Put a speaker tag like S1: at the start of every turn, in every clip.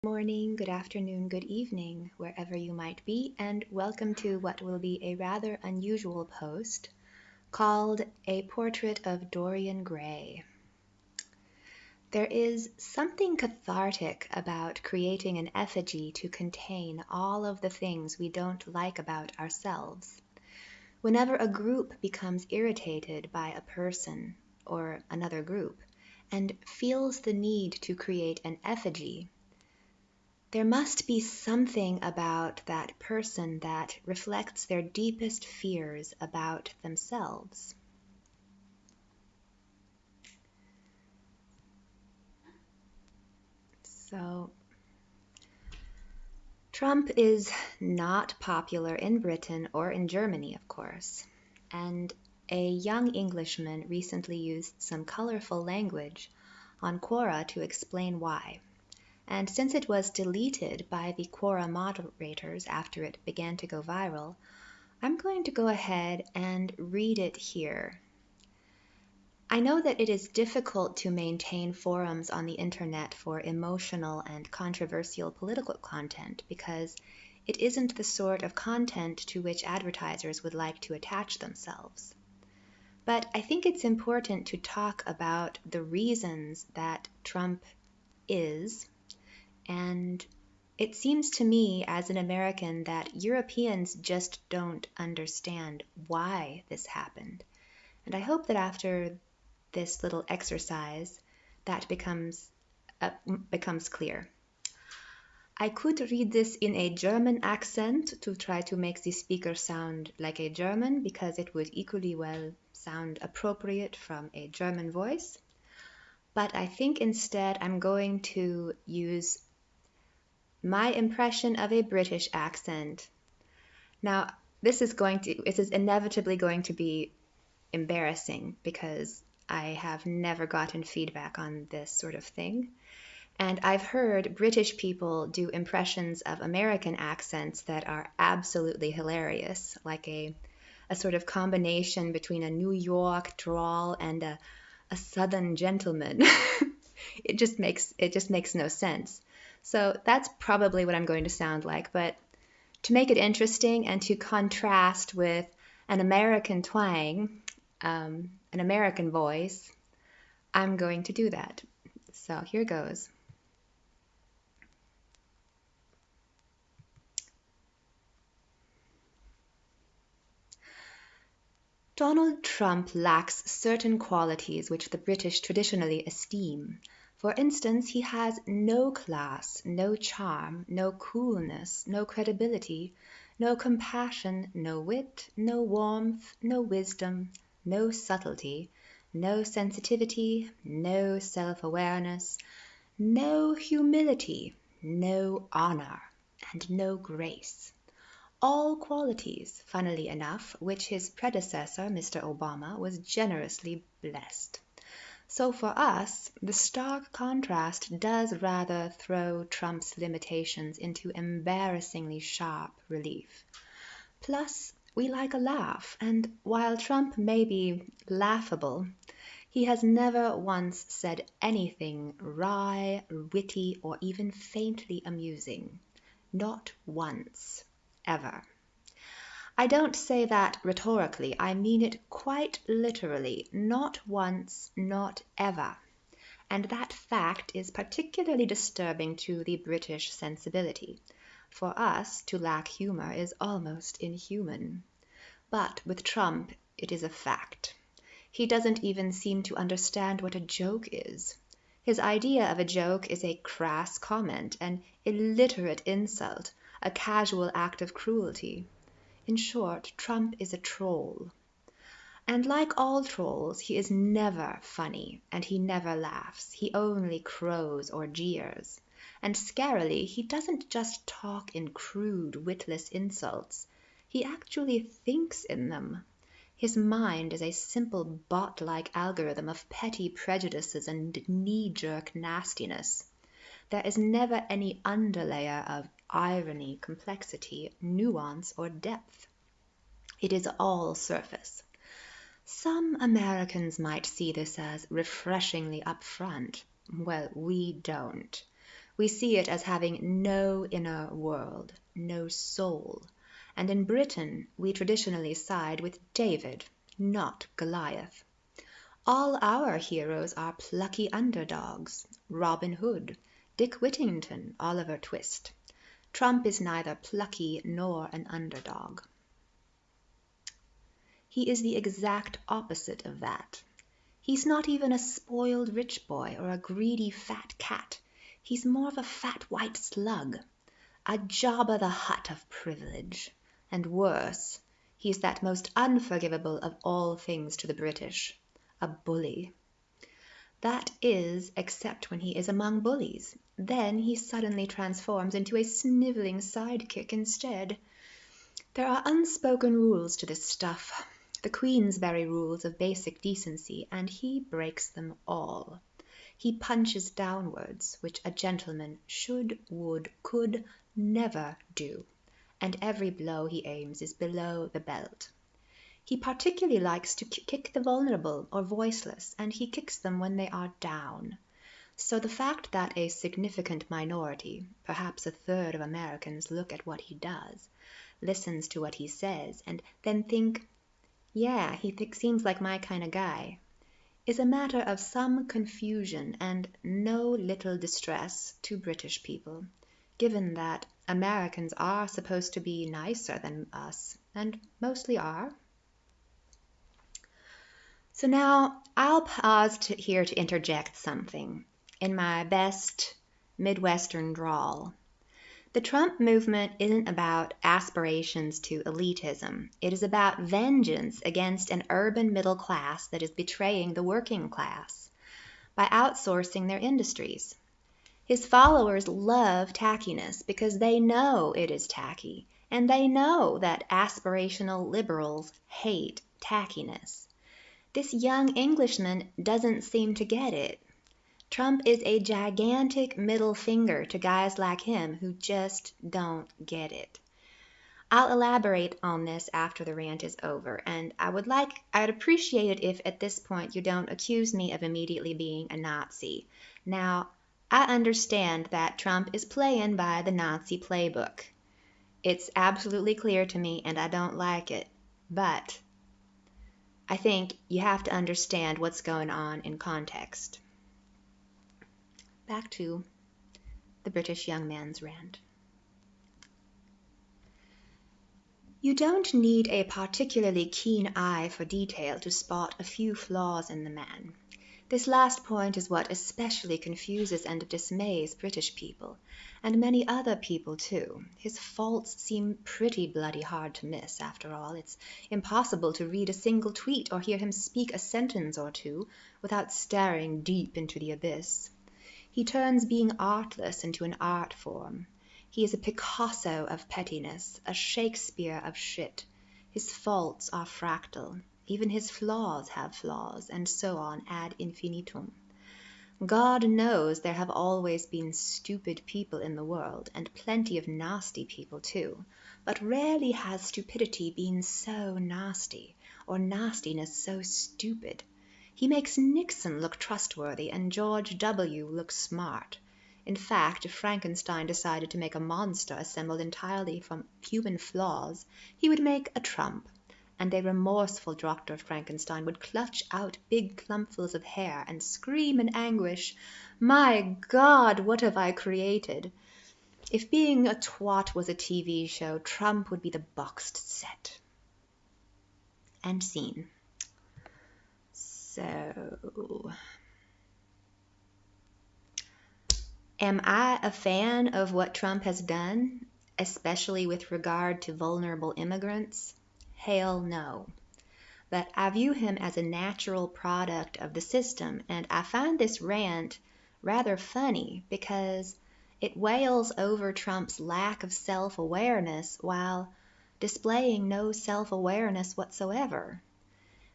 S1: Morning, good afternoon, good evening, wherever you might be, and welcome to what will be a rather unusual post called A Portrait of Dorian Gray. There is something cathartic about creating an effigy to contain all of the things we don't like about ourselves. Whenever a group becomes irritated by a person or another group and feels the need to create an effigy, there must be something about that person that reflects their deepest fears about themselves. So, Trump is not popular in Britain or in Germany, of course, and a young Englishman recently used some colorful language on Quora to explain why. And since it was deleted by the Quora moderators after it began to go viral, I'm going to go ahead and read it here. I know that it is difficult to maintain forums on the internet for emotional and controversial political content because it isn't the sort of content to which advertisers would like to attach themselves. But I think it's important to talk about the reasons that Trump is, and it seems to me as an American that Europeans just don't understand why this happened. And I hope that after this little exercise, that becomes clear. I could read this in a German accent to try to make the speaker sound like a German because it would equally well sound appropriate from a German voice. But I think instead I'm going to use my impression of a British accent. Now, this is inevitably going to be embarrassing because I have never gotten feedback on this sort of thing. And I've heard British people do impressions of American accents that are absolutely hilarious, like a sort of combination between a New York drawl and a Southern gentleman. It just makes no sense. So that's probably what I'm going to sound like. But to make it interesting and to contrast with an American twang, an American voice, I'm going to do that. So here goes. Donald Trump lacks certain qualities which the British traditionally esteem. For instance, he has no class, no charm, no coolness, no credibility, no compassion, no wit, no warmth, no wisdom, no subtlety, no sensitivity, no self-awareness, no humility, no honor, and no grace. All qualities, funnily enough, which his predecessor, Mr. Obama, was generously blessed. So for us, the stark contrast does rather throw Trump's limitations into embarrassingly sharp relief. Plus, we like a laugh, and while Trump may be laughable, he has never once said anything wry, witty, or even faintly amusing. Not once. Ever. I don't say that rhetorically, I mean it quite literally, not once, not ever. And that fact is particularly disturbing to the British sensibility. For us, to lack humor is almost inhuman. But with Trump, it is a fact. He doesn't even seem to understand what a joke is. His idea of a joke is a crass comment, an illiterate insult, a casual act of cruelty. In short, Trump is a troll. And like all trolls, he is never funny, and he never laughs. He only crows or jeers. And scarily, he doesn't just talk in crude, witless insults. He actually thinks in them. His mind is a simple bot-like algorithm of petty prejudices and knee-jerk nastiness. There is never any underlayer of irony, complexity, nuance, or depth. It is all surface. Some Americans might see this as refreshingly upfront. Well, we don't. We see it as having no inner world, no soul. And in Britain, we traditionally side with David, not Goliath. All our heroes are plucky underdogs, Robin Hood, Dick Whittington, Oliver Twist. Trump is neither plucky nor an underdog. He is the exact opposite of that. He's not even a spoiled rich boy or a greedy fat cat. He's more of a fat white slug, a Jabba the Hutt of privilege. And worse, he's that most unforgivable of all things to the British, a bully. That is, except when he is among bullies. Then he suddenly transforms into a snivelling sidekick instead. There are unspoken rules to this stuff, the Queensberry rules of basic decency, and he breaks them all. He punches downwards, which a gentleman should, would, could never do, and every blow he aims is below the belt. He particularly likes to kick the vulnerable or voiceless, and he kicks them when they are down. So the fact that a significant minority, perhaps a third of Americans, look at what he does, listens to what he says, and then think, yeah, he seems like my kind of guy, is a matter of some confusion and no little distress to British people, given that Americans are supposed to be nicer than us, and mostly are. So now I'll pause here to interject something in my best Midwestern drawl. The Trump movement isn't about aspirations to elitism. It is about vengeance against an urban middle class that is betraying the working class by outsourcing their industries. His followers love tackiness because they know it is tacky, and they know that aspirational liberals hate tackiness. This young Englishman doesn't seem to get it. Trump is a gigantic middle finger to guys like him who just don't get it. I'll elaborate on this after the rant is over, and I'd appreciate it if at this point you don't accuse me of immediately being a Nazi. Now, I understand that Trump is playing by the Nazi playbook. It's absolutely clear to me, and I don't like it. But I think you have to understand what's going on in context. Back to the British young man's rant. You don't need a particularly keen eye for detail to spot a few flaws in the man. This last point is what especially confuses and dismays British people, and many other people too. His faults seem pretty bloody hard to miss, after all. It's impossible to read a single tweet or hear him speak a sentence or two without staring deep into the abyss. He turns being artless into an art form. He is a Picasso of pettiness, a Shakespeare of shit. His faults are fractal. Even his flaws have flaws, and so on ad infinitum. God knows there have always been stupid people in the world, and plenty of nasty people too, but rarely has stupidity been so nasty, or nastiness so stupid. He makes Nixon look trustworthy and George W. look smart. In fact, if Frankenstein decided to make a monster assembled entirely from human flaws, he would make a Trump, and a remorseful Dr. Frankenstein would clutch out big clumpfuls of hair and scream in anguish, "My God, what have I created?" If being a twat was a TV show, Trump would be the boxed set. And scene. So, am I a fan of what Trump has done, especially with regard to vulnerable immigrants? Hell no. But I view him as a natural product of the system, and I find this rant rather funny because it wails over Trump's lack of self-awareness while displaying no self-awareness whatsoever.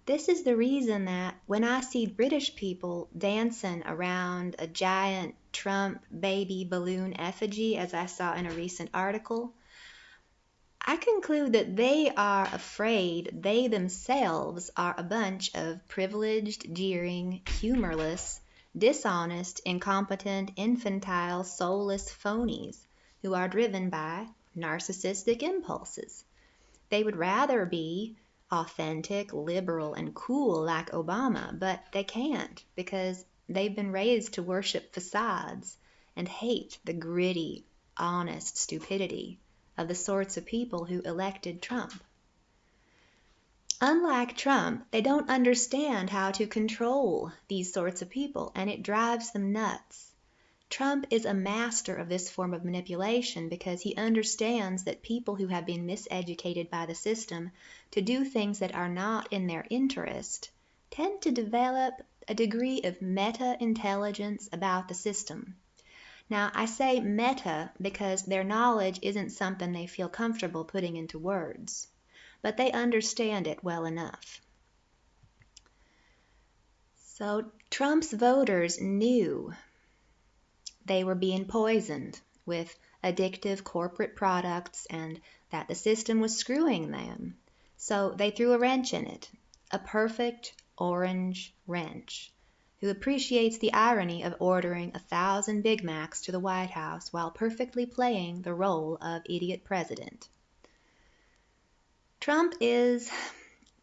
S1: This is the reason that when I see British people dancing around a giant Trump baby balloon effigy, as I saw in a recent article, I conclude that they are afraid they themselves are a bunch of privileged, jeering, humorless, dishonest, incompetent, infantile, soulless phonies who are driven by narcissistic impulses. They would rather be authentic, liberal, and cool like Obama, but they can't because they've been raised to worship facades and hate the gritty, honest stupidity of the sorts of people who elected Trump. Unlike Trump, they don't understand how to control these sorts of people, and it drives them nuts. Trump is a master of this form of manipulation because he understands that people who have been miseducated by the system to do things that are not in their interest tend to develop a degree of meta-intelligence about the system. Now, I say meta because their knowledge isn't something they feel comfortable putting into words, but they understand it well enough. So Trump's voters knew they were being poisoned with addictive corporate products and that the system was screwing them. So they threw a wrench in it, a perfect orange wrench, who appreciates the irony of ordering 1,000 Big Macs to the White House while perfectly playing the role of idiot president. Trump is,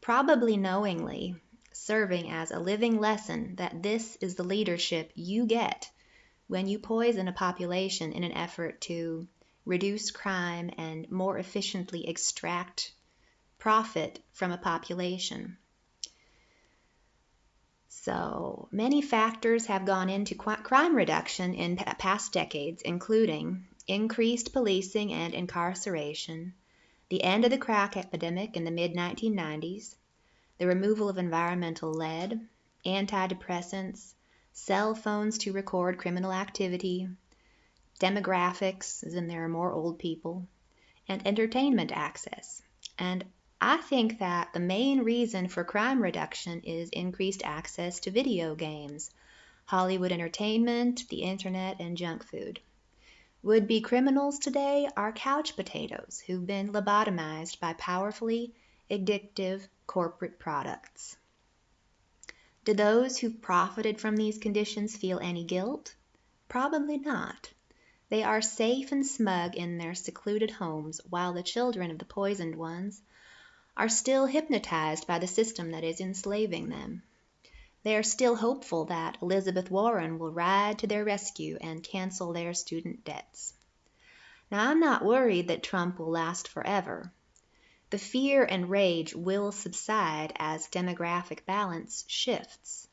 S1: probably knowingly, serving as a living lesson that this is the leadership you get when you poison a population in an effort to reduce crime and more efficiently extract profit from a population. So many factors have gone into crime reduction in past decades, including increased policing and incarceration, the end of the crack epidemic in the mid-1990s, the removal of environmental lead, antidepressants, cell phones to record criminal activity, demographics, as in there are more old people, and entertainment access. And I think that the main reason for crime reduction is increased access to video games, Hollywood entertainment, the internet, and junk food. Would-be criminals today are couch potatoes who've been lobotomized by powerfully addictive corporate products. Do those who've profited from these conditions feel any guilt? Probably not. They are safe and smug in their secluded homes, while the children of the poisoned ones are still hypnotized by the system that is enslaving them. They are still hopeful that Elizabeth Warren will ride to their rescue and cancel their student debts. Now, I'm not worried that Trump will last forever. The fear and rage will subside as demographic balance shifts.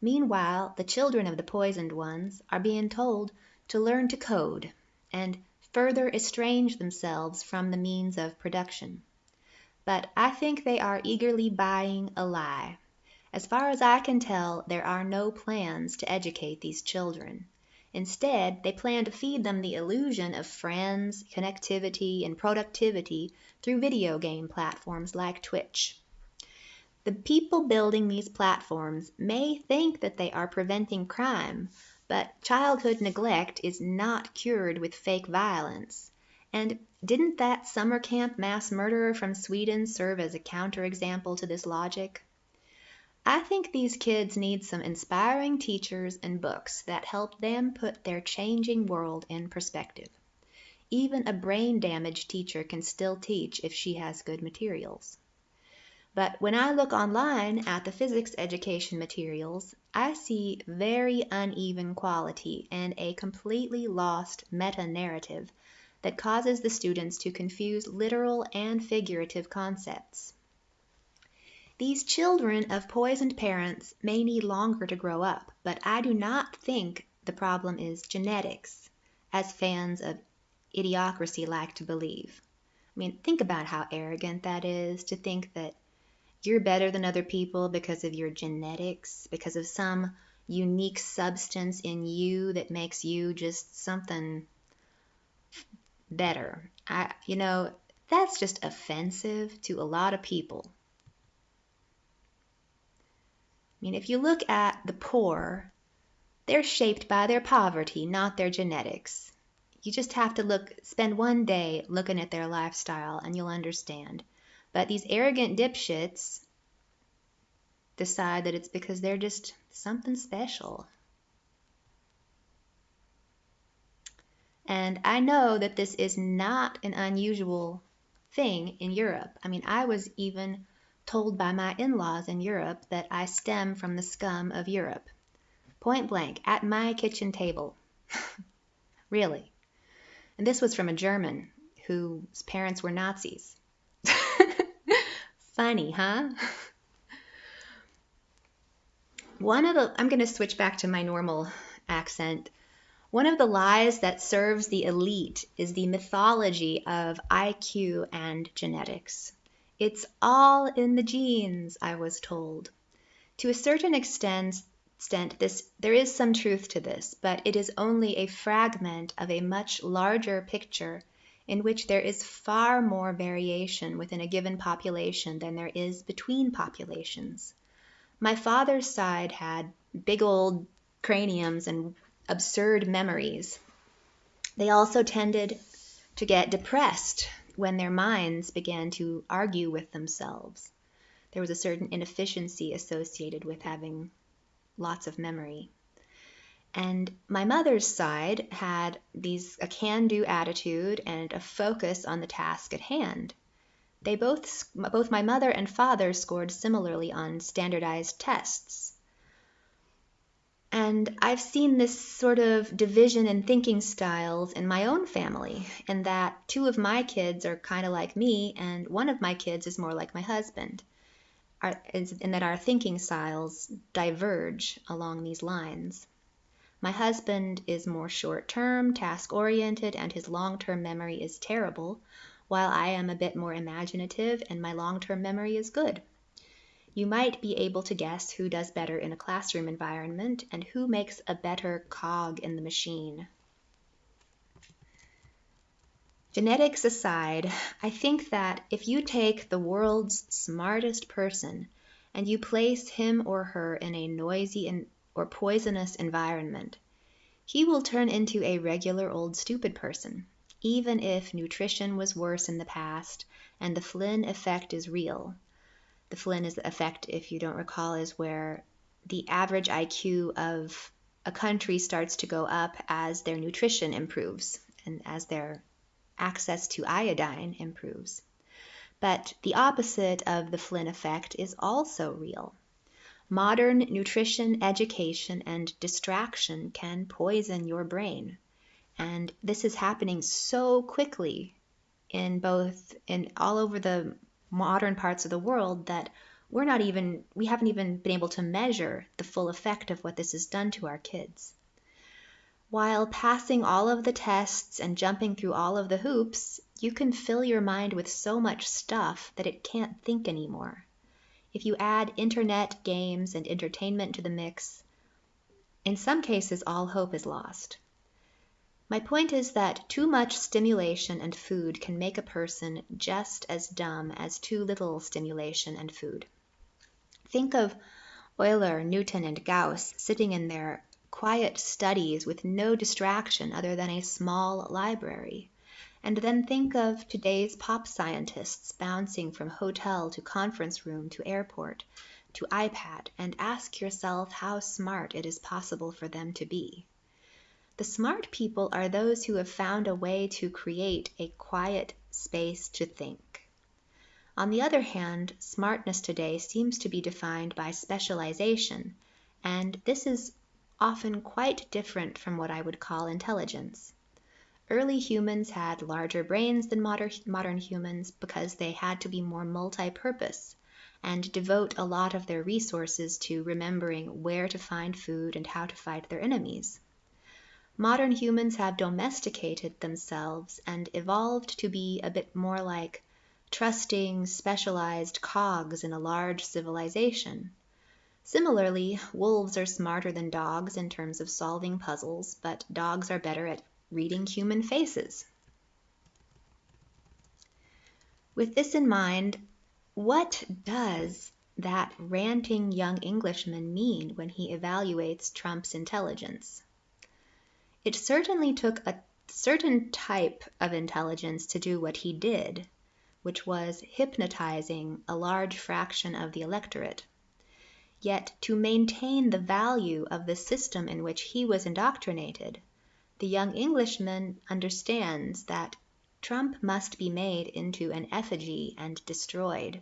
S1: Meanwhile, the children of the poisoned ones are being told to learn to code and further estrange themselves from the means of production. But I think they are eagerly buying a lie. As far as I can tell, there are no plans to educate these children. Instead, they plan to feed them the illusion of friends, connectivity, and productivity through video game platforms like Twitch. The people building these platforms may think that they are preventing crime, but childhood neglect is not cured with fake violence. And didn't that summer camp mass murderer from Sweden serve as a counterexample to this logic? I think these kids need some inspiring teachers and books that help them put their changing world in perspective. Even a brain-damaged teacher can still teach if she has good materials. But when I look online at the physics education materials, I see very uneven quality and a completely lost meta-narrative that causes the students to confuse literal and figurative concepts. These children of poisoned parents may need longer to grow up, but I do not think the problem is genetics, as fans of idiocracy like to believe. I mean, think about how arrogant that is to think that you're better than other people because of your genetics, because of some unique substance in you that makes you just something better. That's just offensive to a lot of people. I mean, if you look at the poor, they're shaped by their poverty, not their genetics. You just have to spend one day looking at their lifestyle and you'll understand. But these arrogant dipshits decide that it's because they're just something special. And I know that this is not an unusual thing in Europe. I mean, I was even told by my in-laws in Europe that I stem from the scum of Europe. Point blank, at my kitchen table. Really. And this was from a German whose parents were Nazis. Funny, huh? I'm going to switch back to my normal accent. One of the lies that serves the elite is the mythology of IQ and genetics. It's all in the genes, I was told. To a certain extent, there is some truth to this, but it is only a fragment of a much larger picture in which there is far more variation within a given population than there is between populations. My father's side had big old craniums and absurd memories. They also tended to get depressed when their minds began to argue with themselves. There was a certain inefficiency associated with having lots of memory. And my mother's side had a can-do attitude and a focus on the task at hand. Both my mother and father scored similarly on standardized tests. And I've seen this sort of division in thinking styles in my own family, in that two of my kids are kind of like me, and one of my kids is more like my husband, and that our thinking styles diverge along these lines. My husband is more short-term, task-oriented, and his long-term memory is terrible, while I am a bit more imaginative and my long-term memory is good. You might be able to guess who does better in a classroom environment and who makes a better cog in the machine. Genetics aside, I think that if you take the world's smartest person and you place him or her in a noisy or poisonous environment, he will turn into a regular old stupid person, even if nutrition was worse in the past and the Flynn effect is real. The Flynn effect, if you don't recall, is where the average IQ of a country starts to go up as their nutrition improves and as their access to iodine improves. But the opposite of the Flynn effect is also real. Modern nutrition, education, and distraction can poison your brain. And this is happening so quickly in all over the modern parts of the world that we haven't even been able to measure the full effect of what this has done to our kids. While passing all of the tests and jumping through all of the hoops, you can fill your mind with so much stuff that it can't think anymore. If you add internet, games, and entertainment to the mix, in some cases all hope is lost. My point is that too much stimulation and food can make a person just as dumb as too little stimulation and food. Think of Euler, Newton, and Gauss sitting in their quiet studies with no distraction other than a small library. And then think of today's pop scientists bouncing from hotel to conference room to airport to iPad, and ask yourself how smart it is possible for them to be. The smart people are those who have found a way to create a quiet space to think. On the other hand, smartness today seems to be defined by specialization, and this is often quite different from what I would call intelligence. Early humans had larger brains than modern humans because they had to be more multi-purpose and devote a lot of their resources to remembering where to find food and how to fight their enemies. Modern humans have domesticated themselves and evolved to be a bit more like trusting, specialized cogs in a large civilization. Similarly, wolves are smarter than dogs in terms of solving puzzles, but dogs are better at reading human faces. With this in mind, what does that ranting young Englishman mean when he evaluates Trump's intelligence? It certainly took a certain type of intelligence to do what he did, which was hypnotizing a large fraction of the electorate. Yet to maintain the value of the system in which he was indoctrinated, The young Englishman understands that Trump must be made into an effigy and destroyed,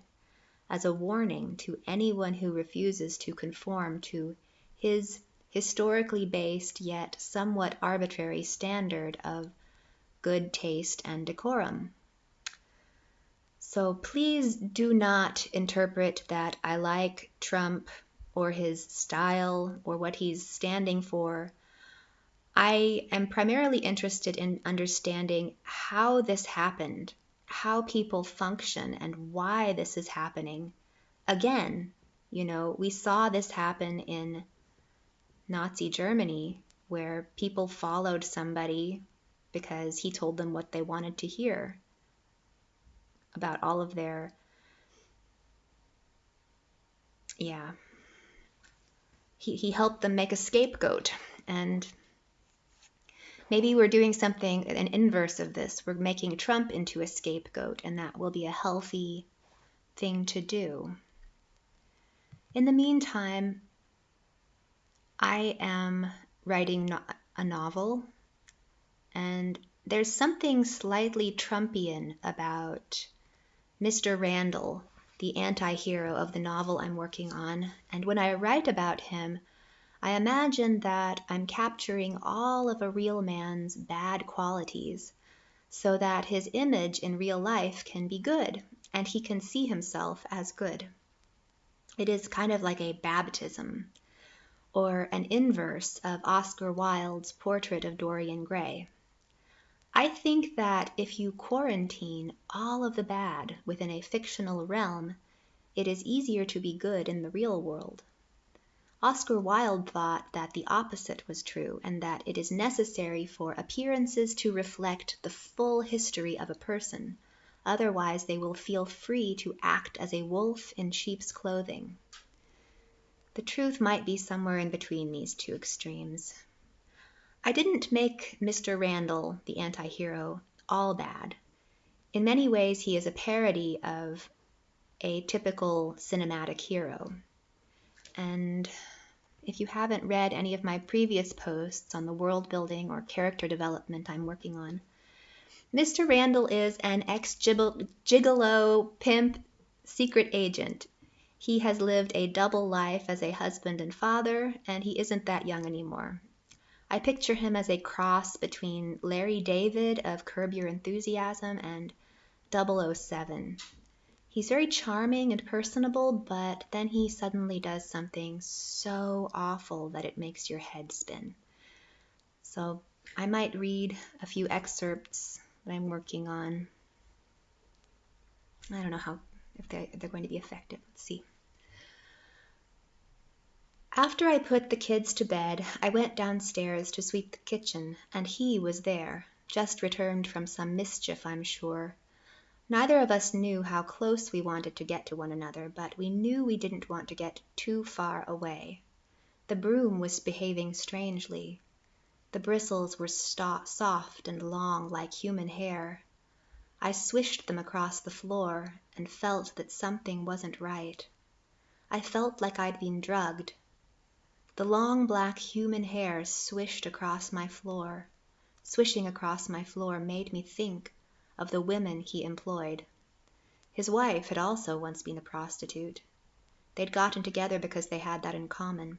S1: as a warning to anyone who refuses to conform to his historically based yet somewhat arbitrary standard of good taste and decorum. So please do not interpret that I like Trump or his style or what he's standing for. I am primarily interested in understanding how this happened, how people function, and why this is happening. Again, we saw this happen in Nazi Germany, where people followed somebody because he told them what they wanted to hear about all of their, he helped them make a scapegoat. And maybe we're doing something, an inverse of this. We're making Trump into a scapegoat, and that will be a healthy thing to do. In the meantime, I am writing a novel, and there's something slightly Trumpian about Mr. Randall, the anti-hero of the novel I'm working on, and when I write about him, I imagine that I'm capturing all of a real man's bad qualities so that his image in real life can be good, and he can see himself as good. It is kind of like a baptism, or an inverse of Oscar Wilde's portrait of Dorian Gray. I think that if you quarantine all of the bad within a fictional realm, it is easier to be good in the real world. Oscar Wilde thought that the opposite was true, and that it is necessary for appearances to reflect the full history of a person. Otherwise, they will feel free to act as a wolf in sheep's clothing. The truth might be somewhere in between these two extremes. I didn't make Mr. Randall, the anti-hero, all bad. In many ways, he is a parody of a typical cinematic hero. And if you haven't read any of my previous posts on the world building or character development I'm working on, Mr. Randall is an ex-gigolo, pimp, secret agent. He has lived a double life as a husband and father, and he isn't that young anymore. I picture him as a cross between Larry David of Curb Your Enthusiasm and 007. He's very charming and personable, but then he suddenly does something so awful that it makes your head spin. So I might read a few excerpts that I'm working on. I don't know if they're going to be effective. Let's see. After I put the kids to bed, I went downstairs to sweep the kitchen, and he was there, just returned from some mischief, I'm sure. Neither of us knew how close we wanted to get to one another, but we knew we didn't want to get too far away. The broom was behaving strangely. The bristles were soft and long like human hair. I swished them across the floor and felt that something wasn't right. I felt like I'd been drugged. The long black human hair swished across my floor. Swishing across my floor made me think of the women he employed. His wife had also once been a prostitute. They'd gotten together because they had that in common.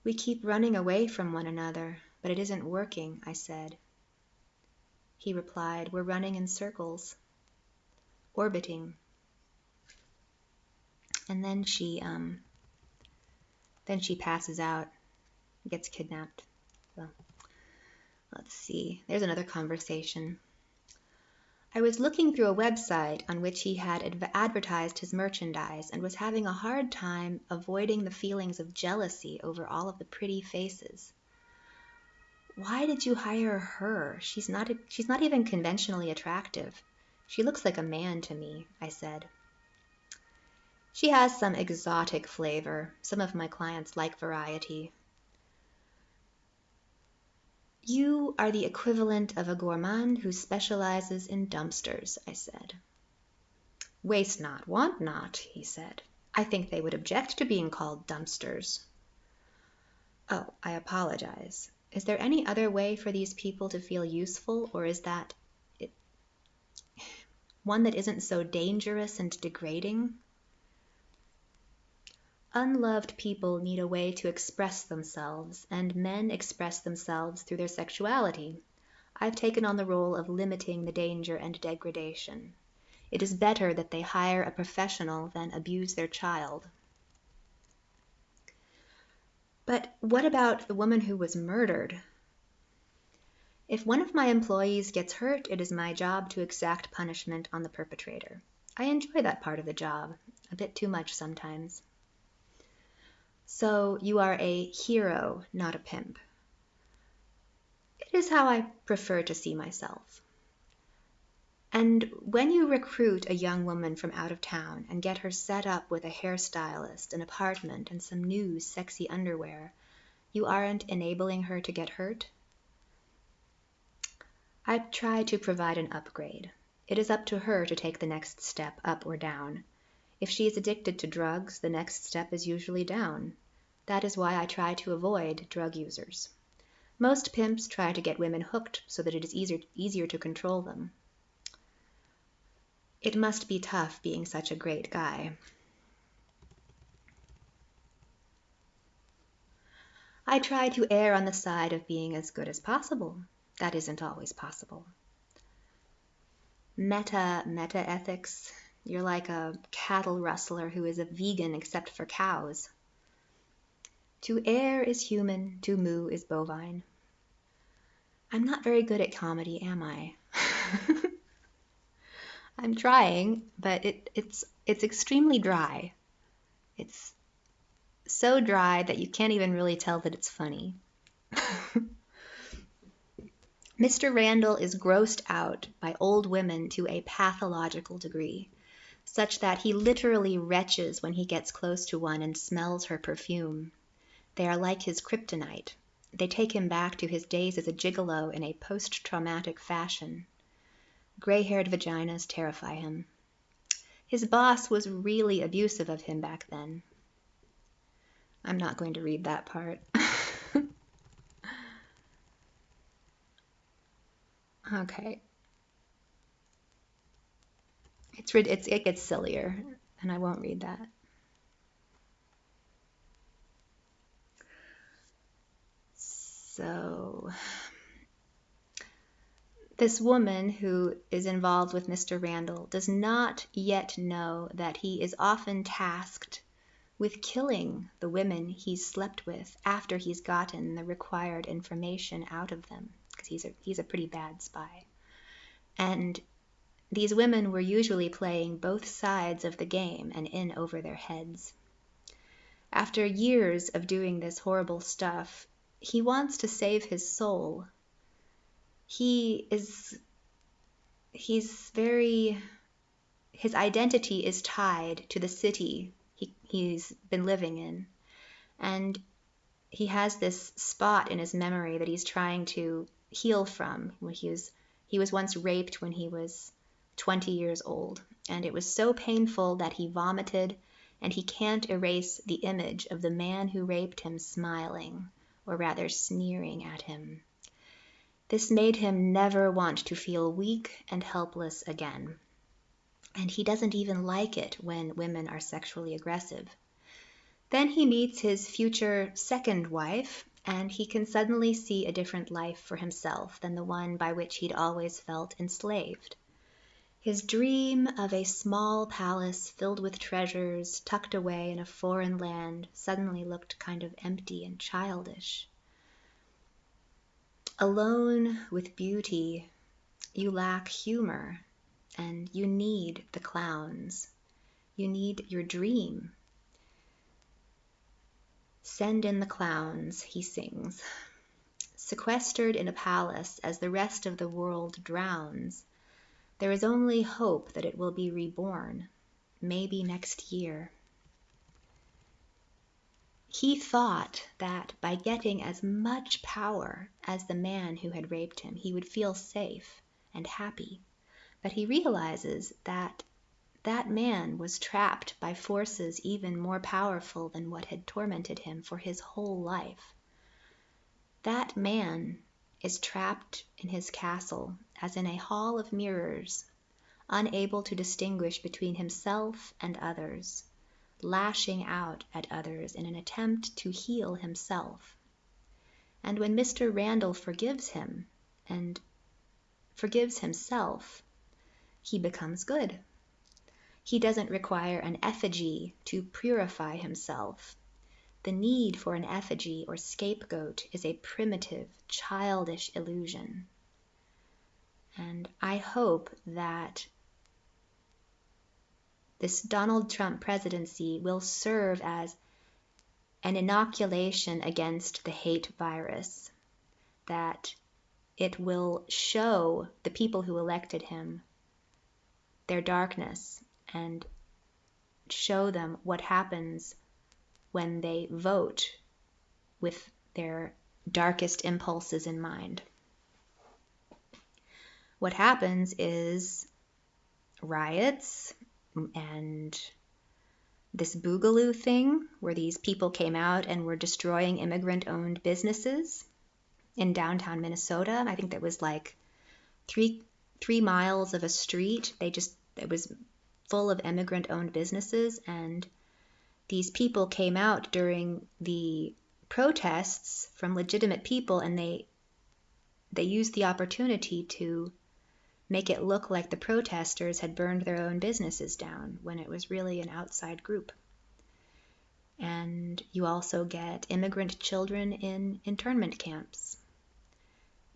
S1: We keep running away from one another, but it isn't working, I said. He replied, we're running in circles, orbiting. And then she passes out, gets kidnapped. So, let's see, there's another conversation. I was looking through a website on which he had advertised his merchandise and was having a hard time avoiding the feelings of jealousy over all of the pretty faces. Why did you hire her? She's not even conventionally attractive. She looks like a man to me, I said. She has some exotic flavor. Some of my clients like variety. You are the equivalent of a gourmand who specializes in dumpsters, I said. Waste not, want not, he said. I think they would object to being called dumpsters. Oh, I apologize. Is there any other way for these people to feel useful, or is that one that isn't so dangerous and degrading? Unloved people need a way to express themselves, and men express themselves through their sexuality. I've taken on the role of limiting the danger and degradation. It is better that they hire a professional than abuse their child. But what about the woman who was murdered? If one of my employees gets hurt, it is my job to exact punishment on the perpetrator. I enjoy that part of the job, a bit too much sometimes. So you are a hero, not a pimp. It is how I prefer to see myself. And when you recruit a young woman from out of town and get her set up with a hairstylist, an apartment, and some new sexy underwear, you aren't enabling her to get hurt? I try to provide an upgrade. It is up to her to take the next step, up or down. If she is addicted to drugs, the next step is usually down. That is why I try to avoid drug users. Most pimps try to get women hooked so that it is easier to control them. It must be tough being such a great guy. I try to err on the side of being as good as possible. That isn't always possible. Meta-ethics. You're like a cattle rustler who is a vegan except for cows. To err is human, to moo is bovine. I'm not very good at comedy, am I? I'm trying, but it's extremely dry. It's so dry that you can't even really tell that it's funny. Mr. Randall is grossed out by old women to a pathological degree, such that he literally retches when he gets close to one and smells her perfume. They are like his kryptonite. They take him back to his days as a gigolo in a post-traumatic fashion. Gray-haired vaginas terrify him. His boss was really abusive of him back then. I'm not going to read that part. Okay. It gets sillier, and I won't read that. So, this woman who is involved with Mr. Randall does not yet know that he is often tasked with killing the women he's slept with after he's gotten the required information out of them, because he's a pretty bad spy. And these women were usually playing both sides of the game and in over their heads. After years of doing this horrible stuff, he wants to save his soul. His identity is tied to the city he's been living in. And he has this spot in his memory that he's trying to heal from. He was once raped when he was 20 years old, and it was so painful that he vomited, and he can't erase the image of the man who raped him smiling, or rather sneering at him. This made him never want to feel weak and helpless again. And he doesn't even like it when women are sexually aggressive. Then he meets his future second wife, and he can suddenly see a different life for himself than the one by which he'd always felt enslaved. His dream of a small palace filled with treasures tucked away in a foreign land suddenly looked kind of empty and childish. Alone with beauty, you lack humor, and you need the clowns. You need your dream. Send in the clowns, he sings. Sequestered in a palace as the rest of the world drowns, there is only hope that it will be reborn, maybe next year. He thought that by getting as much power as the man who had raped him, he would feel safe and happy. But he realizes that that man was trapped by forces even more powerful than what had tormented him for his whole life. that man is trapped in his castle as in a hall of mirrors, unable to distinguish between himself and others, lashing out at others in an attempt to heal himself. And when Mr. Randall forgives him and forgives himself, he becomes good. He doesn't require an effigy to purify himself. The need for an effigy or scapegoat is a primitive, childish illusion. And I hope that this Donald Trump presidency will serve as an inoculation against the hate virus, that it will show the people who elected him their darkness and show them what happens when they vote with their darkest impulses in mind. What happens is riots and this boogaloo thing where these people came out and were destroying immigrant-owned businesses in downtown Minnesota. I think that was like three miles of a street. It was full of immigrant-owned businesses, and these people came out during the protests from legitimate people, and they used the opportunity to make it look like the protesters had burned their own businesses down when it was really an outside group. And you also get immigrant children in internment camps.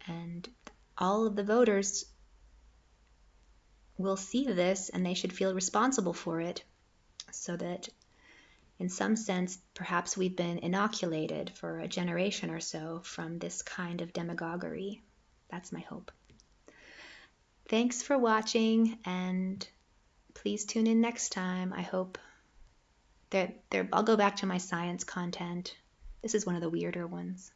S1: And all of the voters will see this, and they should feel responsible for it, so that in some sense, perhaps we've been inoculated for a generation or so from this kind of demagoguery. That's my hope. Thanks for watching, and please tune in next time. I hope that I'll go back to my science content. This is one of the weirder ones.